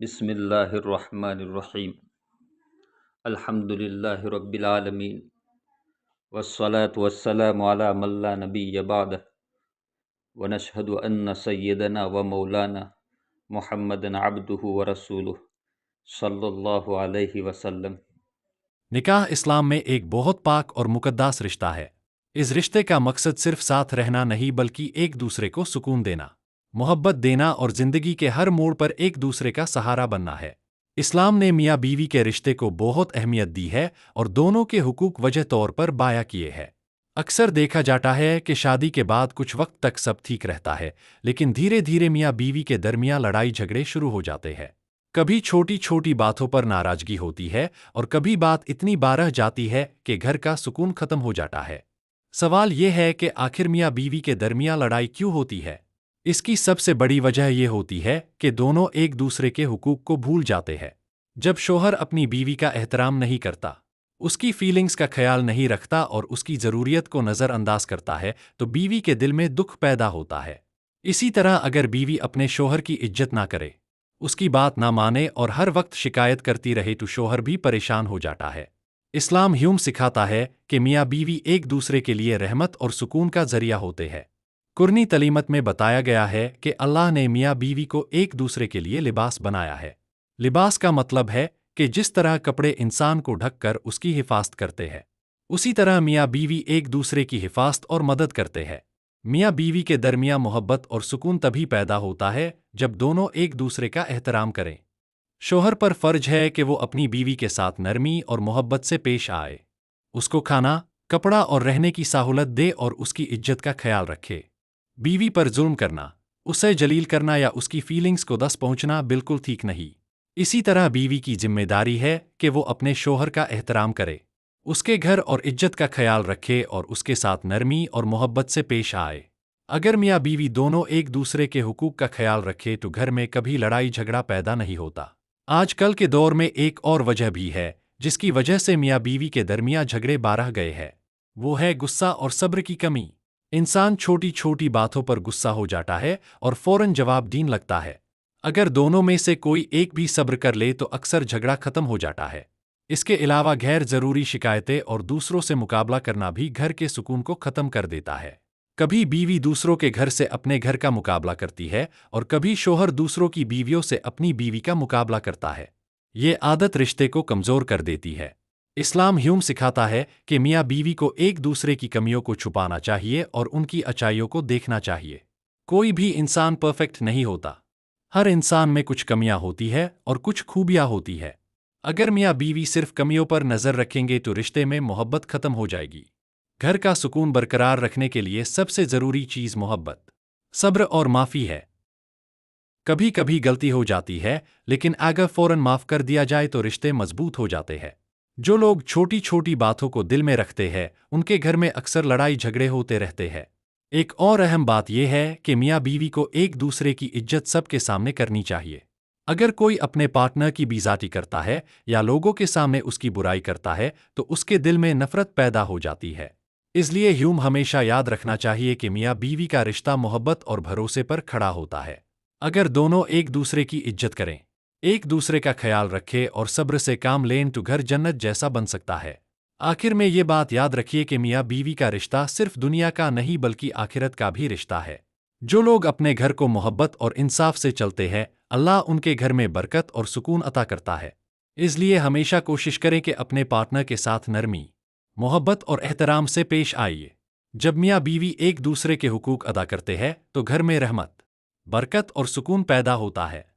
بسم اللہ الرحمن الرحیم الحمد للہ رب العالمین والصلاة والسلام علی من لا نبی بعدہ ونشہد ان سیدنا و مولانا محمد عبدہ ورسولہ صلی اللہ علیہ وسلم۔ نکاح اسلام میں ایک بہت پاک اور مقدس رشتہ ہے۔ اس رشتے کا مقصد صرف ساتھ رہنا نہیں بلکہ ایک دوسرے کو سکون دینا، محبت دینا اور زندگی کے ہر موڑ پر ایک دوسرے کا سہارا بننا ہے۔ اسلام نے میاں بیوی کے رشتے کو بہت اہمیت دی ہے اور دونوں کے حقوق وجہ طور پر بیان کیے ہیں۔ اکثر دیکھا جاتا ہے کہ شادی کے بعد کچھ وقت تک سب ٹھیک رہتا ہے، لیکن دھیرے دھیرے میاں بیوی کے درمیان لڑائی جھگڑے شروع ہو جاتے ہیں۔ کبھی چھوٹی چھوٹی باتوں پر ناراضگی ہوتی ہے اور کبھی بات اتنی بڑھ جاتی ہے کہ گھر کا سکون ختم ہو جاتا ہے۔ سوال یہ ہے کہ آخر میاں بیوی کے درمیان لڑائی کیوں ہوتی ہے؟ اس کی سب سے بڑی وجہ یہ ہوتی ہے کہ دونوں ایک دوسرے کے حقوق کو بھول جاتے ہیں۔ جب شوہر اپنی بیوی کا احترام نہیں کرتا، اس کی فیلنگز کا خیال نہیں رکھتا اور اس کی ضروریت کو نظر انداز کرتا ہے تو بیوی کے دل میں دکھ پیدا ہوتا ہے۔ اسی طرح اگر بیوی اپنے شوہر کی عزت نہ کرے، اس کی بات نہ مانے اور ہر وقت شکایت کرتی رہے تو شوہر بھی پریشان ہو جاتا ہے۔ اسلام سکھاتا ہے کہ میاں بیوی ایک دوسرے کے لیے رحمت اور سکون کا ذریعہ ہوتے ہیں۔ قرآن تعلیمات میں بتایا گیا ہے کہ اللہ نے میاں بیوی کو ایک دوسرے کے لیے لباس بنایا ہے۔ لباس کا مطلب ہے کہ جس طرح کپڑے انسان کو ڈھک کر اس کی حفاظت کرتے ہیں، اسی طرح میاں بیوی ایک دوسرے کی حفاظت اور مدد کرتے ہیں۔ میاں بیوی کے درمیان محبت اور سکون تبھی پیدا ہوتا ہے جب دونوں ایک دوسرے کا احترام کریں۔ شوہر پر فرض ہے کہ وہ اپنی بیوی کے ساتھ نرمی اور محبت سے پیش آئے، اس کو کھانا، کپڑا اور رہنے کی سہولت دے اور اس کی عزت کا خیال رکھے۔ بیوی پر ظلم کرنا، اسے ذلیل کرنا یا اس کی فیلنگز کو ٹھیس پہنچنا بالکل ٹھیک نہیں۔ اسی طرح بیوی کی ذمہ داری ہے کہ وہ اپنے شوہر کا احترام کرے، اس کے گھر اور عزت کا خیال رکھے اور اس کے ساتھ نرمی اور محبت سے پیش آئے۔ اگر میاں بیوی دونوں ایک دوسرے کے حقوق کا خیال رکھے تو گھر میں کبھی لڑائی جھگڑا پیدا نہیں ہوتا۔ آج کل کے دور میں ایک اور وجہ بھی ہے جس کی وجہ سے میاں بیوی کے درمیان جھگڑے بڑھ گئے ہیں، وہ ہے غصہ اور صبر کی کمی۔ انسان چھوٹی چھوٹی باتوں پر غصہ ہو جاتا ہے اور فوراً جواب دینے لگتا ہے۔ اگر دونوں میں سے کوئی ایک بھی صبر کر لے تو اکثر جھگڑا ختم ہو جاتا ہے۔ اس کے علاوہ غیر ضروری شکایتیں اور دوسروں سے مقابلہ کرنا بھی گھر کے سکون کو ختم کر دیتا ہے۔ کبھی بیوی دوسروں کے گھر سے اپنے گھر کا مقابلہ کرتی ہے اور کبھی شوہر دوسروں کی بیویوں سے اپنی بیوی کا مقابلہ کرتا ہے۔ یہ عادت رشتے کو کمزور کر دیتی ہے۔ اسلام سکھاتا ہے کہ میاں بیوی کو ایک دوسرے کی کمیوں کو چھپانا چاہیے اور ان کی اچائیوں کو دیکھنا چاہیے۔ کوئی بھی انسان پرفیکٹ نہیں ہوتا، ہر انسان میں کچھ کمیاں ہوتی ہے اور کچھ خوبیاں ہوتی ہے۔ اگر میاں بیوی صرف کمیوں پر نظر رکھیں گے تو رشتے میں محبت ختم ہو جائے گی۔ گھر کا سکون برقرار رکھنے کے لیے سب سے ضروری چیز محبت، صبر اور معافی ہے۔ کبھی کبھی غلطی ہو جاتی ہے، لیکن اگر فوراً معاف کر دیا جائے تو رشتے مضبوط ہو جاتے ہیں۔ جو لوگ چھوٹی چھوٹی باتوں کو دل میں رکھتے ہیں، ان کے گھر میں اکثر لڑائی جھگڑے ہوتے رہتے ہیں۔ ایک اور اہم بات یہ ہے کہ میاں بیوی کو ایک دوسرے کی عزت سب کے سامنے کرنی چاہیے۔ اگر کوئی اپنے پارٹنر کی بےعزتی کرتا ہے یا لوگوں کے سامنے اس کی برائی کرتا ہے تو اس کے دل میں نفرت پیدا ہو جاتی ہے۔ اس لیے ہمیشہ یاد رکھنا چاہیے کہ میاں بیوی کا رشتہ محبت اور بھروسے پر کھڑا ہوتا ہے۔ اگر دونوں ایک دوسرے کی عزت کریں، ایک دوسرے کا خیال رکھے اور صبر سے کام لیں تو گھر جنت جیسا بن سکتا ہے۔ آخر میں یہ بات یاد رکھیے کہ میاں بیوی کا رشتہ صرف دنیا کا نہیں بلکہ آخرت کا بھی رشتہ ہے۔ جو لوگ اپنے گھر کو محبت اور انصاف سے چلتے ہیں، اللہ ان کے گھر میں برکت اور سکون عطا کرتا ہے۔ اس لیے ہمیشہ کوشش کریں کہ اپنے پارٹنر کے ساتھ نرمی، محبت اور احترام سے پیش آئیے۔ جب میاں بیوی ایک دوسرے کے حقوق ادا کرتے ہیں تو گھر میں رحمت، برکت اور سکون پیدا ہوتا ہے۔